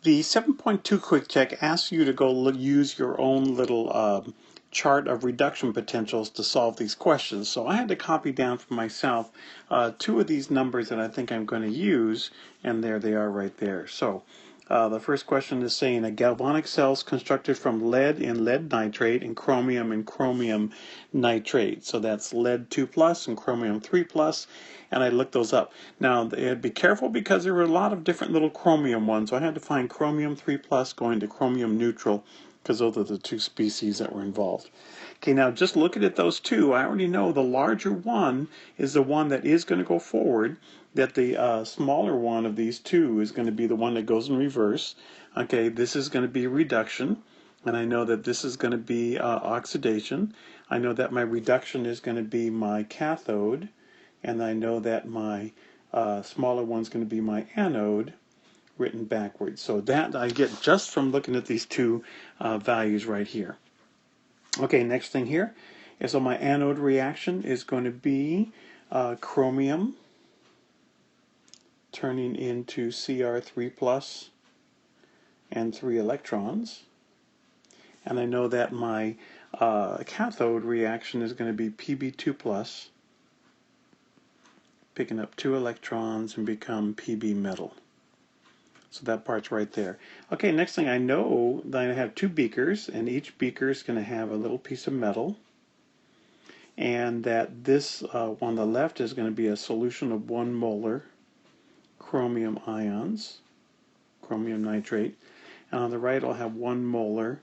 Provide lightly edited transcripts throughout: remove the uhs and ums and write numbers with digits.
The 7.2 quick check asks you to go use your own little chart of reduction potentials to solve these questions. So I had to copy down for myself two of these numbers that I think I'm going to use, and there they are right there. So the first question is saying a galvanic cells constructed from lead and lead nitrate and chromium nitrate. So that's lead 2 plus and chromium 3 plus, and I looked those up. Now be careful because there were a lot of different little chromium ones, so I had to find chromium 3 plus going to chromium neutral, because those are the two species that were involved. Okay, now just looking at those two, I already know the larger one is the one that is going to go forward, that the smaller one of these two is going to be the one that goes in reverse. Okay, this is going to be reduction, and I know that this is going to be oxidation. I know that my reduction is going to be my cathode, and I know that my smaller one is going to be my anode, written backwards. So that I get just from looking at these two values right here. Okay, next thing here is, so my anode reaction is going to be chromium turning into Cr3 plus and 3 electrons. And I know that my cathode reaction is going to be Pb2 plus, picking up 2 electrons and become Pb metal. So that part's right there. Okay, next thing I know that I have two beakers, and each beaker is going to have a little piece of metal, and that this on the left is going to be a solution of 1 molar chromium ions, chromium nitrate, and on the right I'll have 1 molar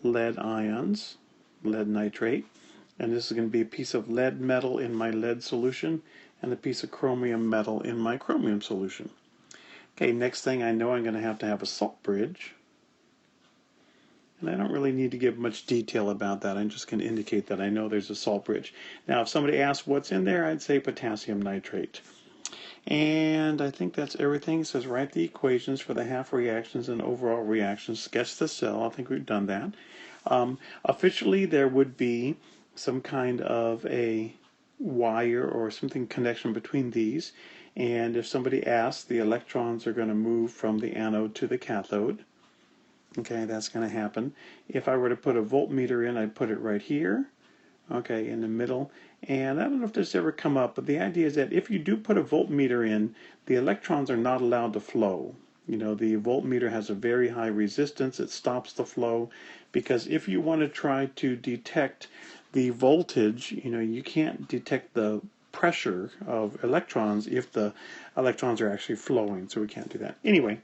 lead ions, lead nitrate, and this is going to be a piece of lead metal in my lead solution and a piece of chromium metal in my chromium solution. Okay, next thing I know I'm going to have a salt bridge, and I don't really need to give much detail about that. I'm just going to indicate that I know there's a salt bridge. Now if somebody asks what's in there, I'd say potassium nitrate. And I think that's everything. It says write the equations for the half reactions and overall reactions, sketch the cell. I think we've done that. Officially there would be some kind of a wire or something connection between these, and if somebody asks, the electrons are going to move from the anode to the cathode. Okay, that's going to happen. If I were to put a voltmeter in, I'd put it right here, okay, in the middle. And I don't know if this ever come up, but the idea is that if you do put a voltmeter in, the electrons are not allowed to flow. You know, the voltmeter has a very high resistance. It stops the flow, because if you want to try to detect the voltage, you know, you can't detect the pressure of electrons if the electrons are actually flowing, so we can't do that. Anyway,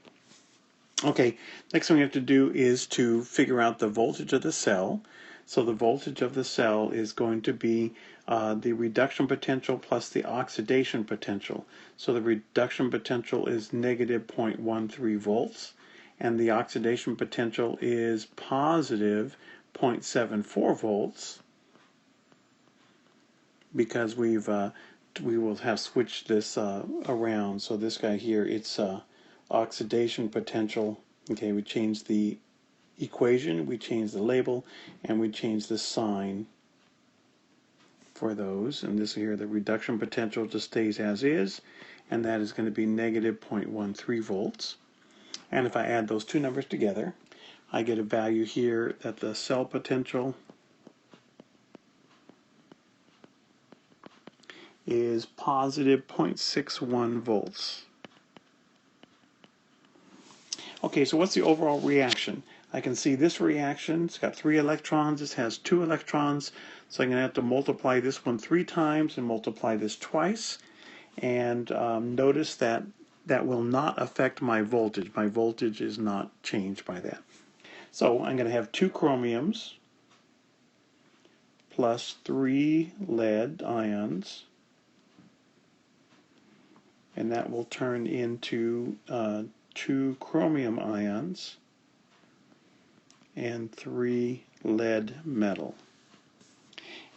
okay, next thing we have to do is to figure out the voltage of the cell. So the voltage of the cell is going to be the reduction potential plus the oxidation potential. So the reduction potential is negative 0.13 volts, and the oxidation potential is positive 0.74 volts, because we will have switched this around. So this guy here, it's oxidation potential. Okay, we changed the equation, we changed the label, and we changed the sign for those. And this here, the reduction potential just stays as is, and that is going to be negative 0.13 volts. And if I add those two numbers together, I get a value here that the cell potential is positive 0.61 volts. Okay, so what's the overall reaction? I can see this reaction, it's got 3 electrons, this has 2 electrons, so I'm going to have to multiply this one 3 times and multiply this twice. And notice that that will not affect my voltage. My voltage is not changed by that. So I'm going to have 2 chromiums plus 3 lead ions, and that will turn into 2 chromium ions and 3 lead metal.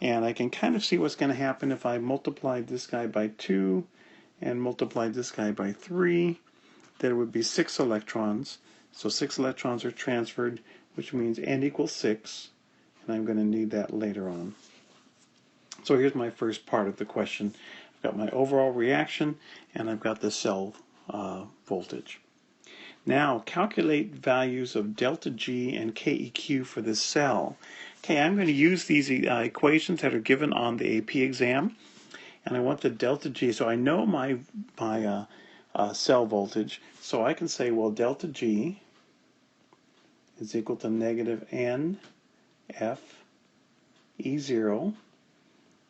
And I can kind of see what's going to happen if I multiplied this guy by 2 and multiplied this guy by 3. There would be 6 electrons. So 6 electrons are transferred, which means n equals 6, and I'm going to need that later on. So here's my first part of the question. I've got my overall reaction, and I've got the cell voltage. Now calculate values of delta G and KEQ for this cell. Okay, I'm going to use these equations that are given on the AP exam, and I want the delta G. So I know my cell voltage, so I can say, well, delta G is equal to negative NF E0,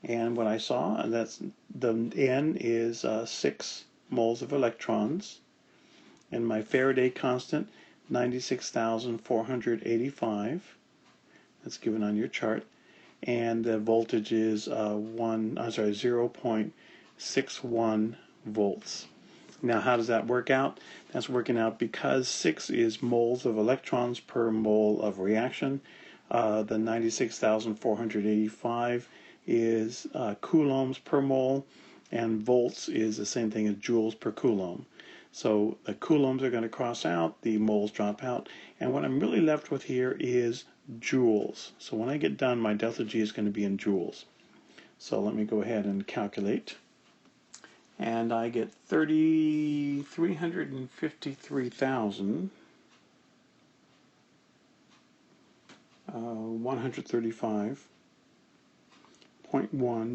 and what I saw, that's the N is 6 moles of electrons, and my Faraday constant 96,485. That's given on your chart, and the voltage is 0.61 volts. Now, how does that work out? That's working out because 6 is moles of electrons per mole of reaction. The 96,485 is coulombs per mole, and volts is the same thing as joules per coulomb. So the coulombs are going to cross out, the moles drop out, and what I'm really left with here is joules. So when I get done, my delta G is going to be in joules. So let me go ahead and calculate. And I get 135.1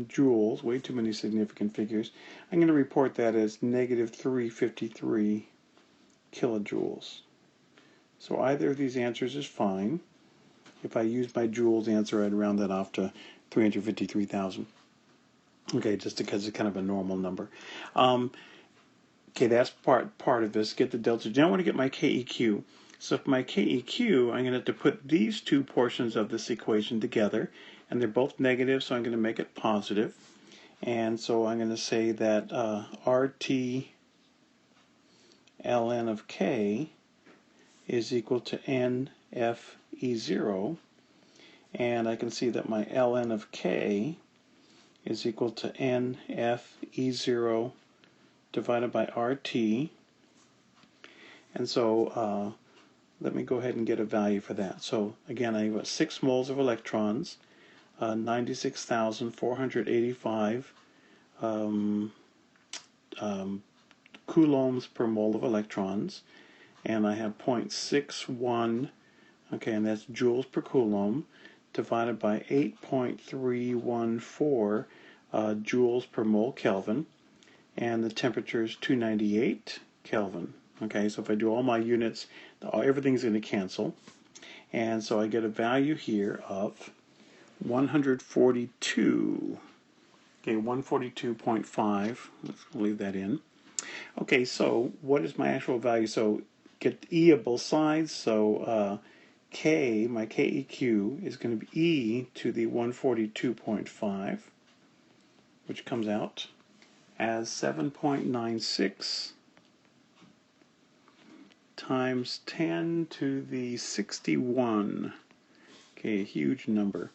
joules, way too many significant figures. I'm going to report that as negative 353 kilojoules. So either of these answers is fine. If I use my joules answer, I'd round that off to 353,000. Okay, just because it's kind of a normal number. Okay, that's part of this. Get the delta G. Now I want to get my KEQ. So for my KEQ, I'm going to have to put these two portions of this equation together, and they're both negative, so I'm going to make it positive. And so I'm going to say that RT ln of K is equal to NF E0, and I can see that my ln of K is equal to NF E0 divided by RT. And so let me go ahead and get a value for that. So again, I have 6 moles of electrons, 96,485 coulombs per mole of electrons, and I have 0.61, okay, and that's joules per coulomb, divided by 8.314 joules per mole Kelvin, and the temperature is 298 Kelvin. Okay, so if I do all my units, everything's going to cancel, and so I get a value here of 142. Okay, 142.5. Let's leave that in. Okay, so what is my actual value? So get E of both sides. So K, my KEQ, is going to be E to the 142.5, which comes out as 7.96 times 10 to the 61. Okay, a huge number.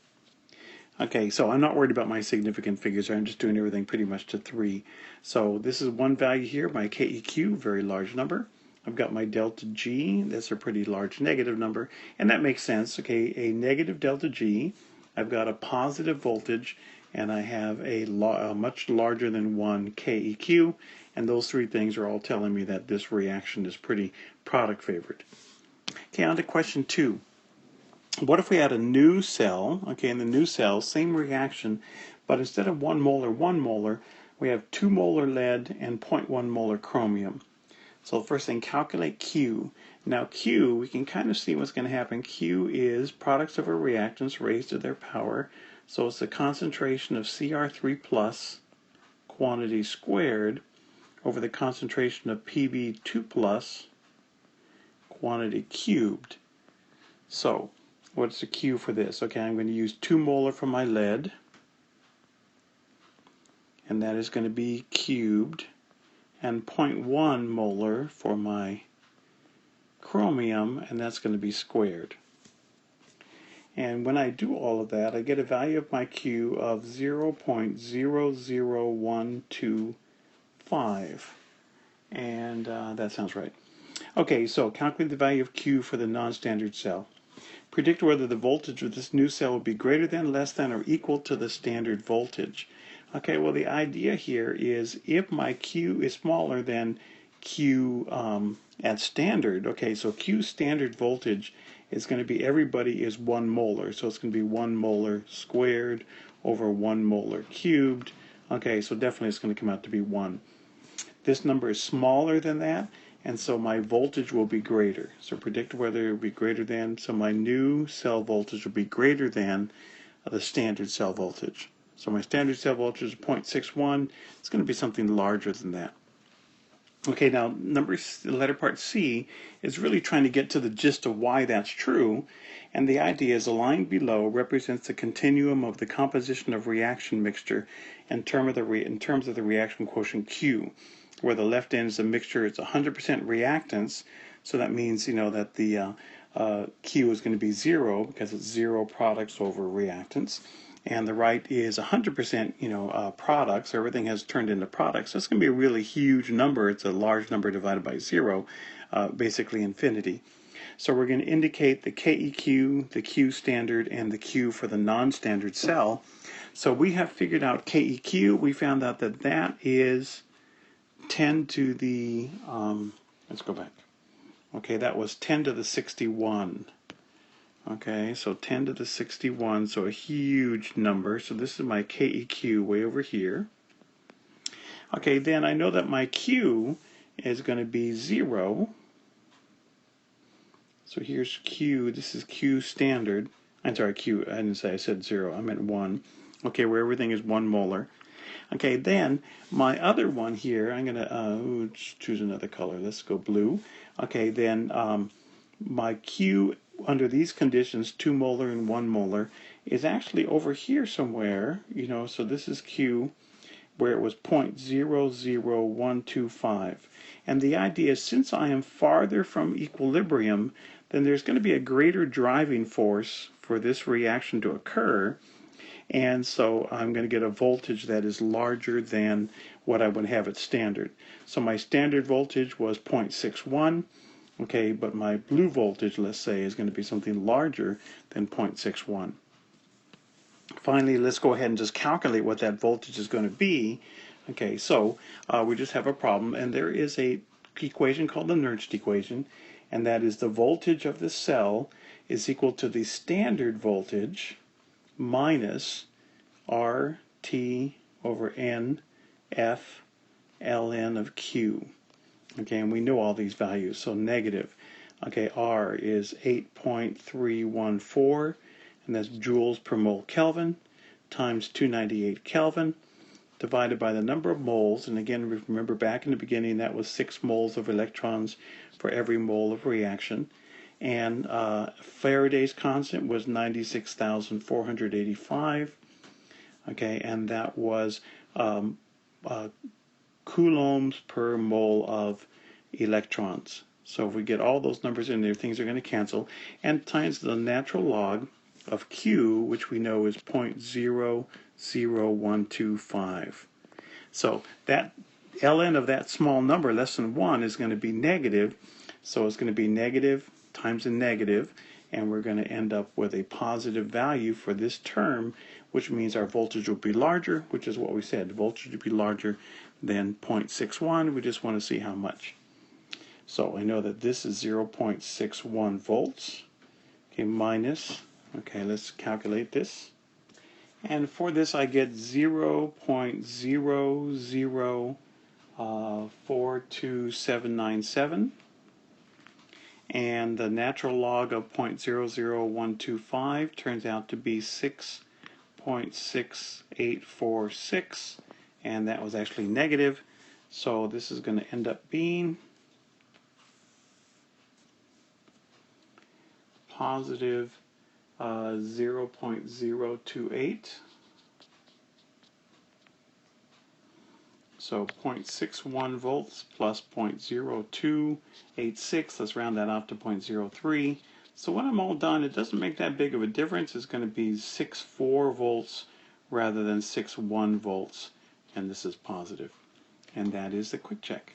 Okay, so I'm not worried about my significant figures. I'm just doing everything pretty much to 3. So this is one value here, my KEQ, very large number. I've got my delta G, that's a pretty large negative number, and that makes sense. Okay, a negative delta G, I've got a positive voltage, and I have a much larger than 1 KEQ, and those 3 things are all telling me that this reaction is pretty product favored. Okay, on to question 2. What if we had a new cell? Okay, in the new cell, same reaction, but instead of 1 molar, we have 2 molar lead and 0.1 molar chromium. So first thing, calculate Q. Now Q, we can kind of see what's going to happen. Q is products of our reactants raised to their power. So it's the concentration of Cr3 plus quantity squared over the concentration of Pb2 plus quantity cubed. So what's the Q for this? Okay, I'm going to use 2 molar for my lead, and that is going to be cubed, and 0.1 molar for my chromium, and that's going to be squared. And when I do all of that, I get a value of my Q of 0.00125, and that sounds right. Okay, so calculate the value of Q for the non-standard cell. Predict whether the voltage of this new cell will be greater than, less than, or equal to the standard voltage. Okay, well the idea here is if my Q is smaller than Q at standard, okay, so Q standard voltage is going to be, everybody is 1 molar, so it's going to be 1 molar squared over 1 molar cubed. Okay, so definitely it's going to come out to be 1. This number is smaller than that, and so my voltage will be greater. So predict whether it will be greater than, so my new cell voltage will be greater than the standard cell voltage. So my standard cell voltage is 0.61. It's going to be something larger than that. Okay, now the letter part C is really trying to get to the gist of why that's true, and the idea is the line below represents the continuum of the composition of reaction mixture in terms of the reaction quotient Q, where the left end is a mixture, it's 100% reactants, so that means that the Q is going to be 0 because it's 0 products over reactants. And the right is 100% products, so everything has turned into products. So it's going to be a really huge number. It's a large number divided by 0, basically infinity. So we're going to indicate the KEQ, the Q standard, and the Q for the non-standard cell. So we have figured out KEQ. We found out that that is 10 to the, let's go back. Okay, that was 10 to the 61. Okay, so 10 to the 61, so a huge number. So this is my KEQ way over here. Okay, then I know that my Q is going to be 0. So here's Q, this is Q standard. I'm sorry, Q, I didn't say, I said 0, I meant 1. Okay, where everything is 1 molar. Okay, then my other one here, I'm going to choose another color. Let's go blue. Okay, then my Q under these conditions, 2 molar and 1 molar, is actually over here somewhere, so this is Q, where it was 0.00125. And the idea is, since I am farther from equilibrium, then there's going to be a greater driving force for this reaction to occur, and so I'm going to get a voltage that is larger than what I would have at standard. So my standard voltage was 0.61. Okay, but my blue voltage, let's say, is going to be something larger than 0.61. Finally, let's go ahead and just calculate what that voltage is going to be. Okay, so we just have a problem, and there is a equation called the Nernst equation, and that is the voltage of the cell is equal to the standard voltage minus RT over N F ln of Q. Okay, and we know all these values, so negative. Okay, R is 8.314, and that's joules per mole Kelvin, times 298 Kelvin, divided by the number of moles, and again, remember back in the beginning, that was 6 moles of electrons for every mole of reaction, and Faraday's constant was 96,485, okay, and that was coulombs per mole of electrons. So if we get all those numbers in there, things are going to cancel, and times the natural log of Q, which we know is 0.00125. So that ln of that small number, less than 1, is going to be negative, so it's going to be negative times a negative, and we're going to end up with a positive value for this term, which means our voltage will be larger, which is what we said. The voltage will be larger than 0.61. We just want to see how much. So I know that this is 0.61 volts. Okay, minus, okay, let's calculate this. And for this I get 0.0042797. And the natural log of 0.00125 turns out to be 6.6846, and that was actually negative, so this is going to end up being positive 0.028. So 0.61 volts plus 0.0286, let's round that out to 0.03. So when I'm all done, it doesn't make that big of a difference. It's going to be 6.4 volts rather than 6.1 volts, and this is positive. And that is the quick check.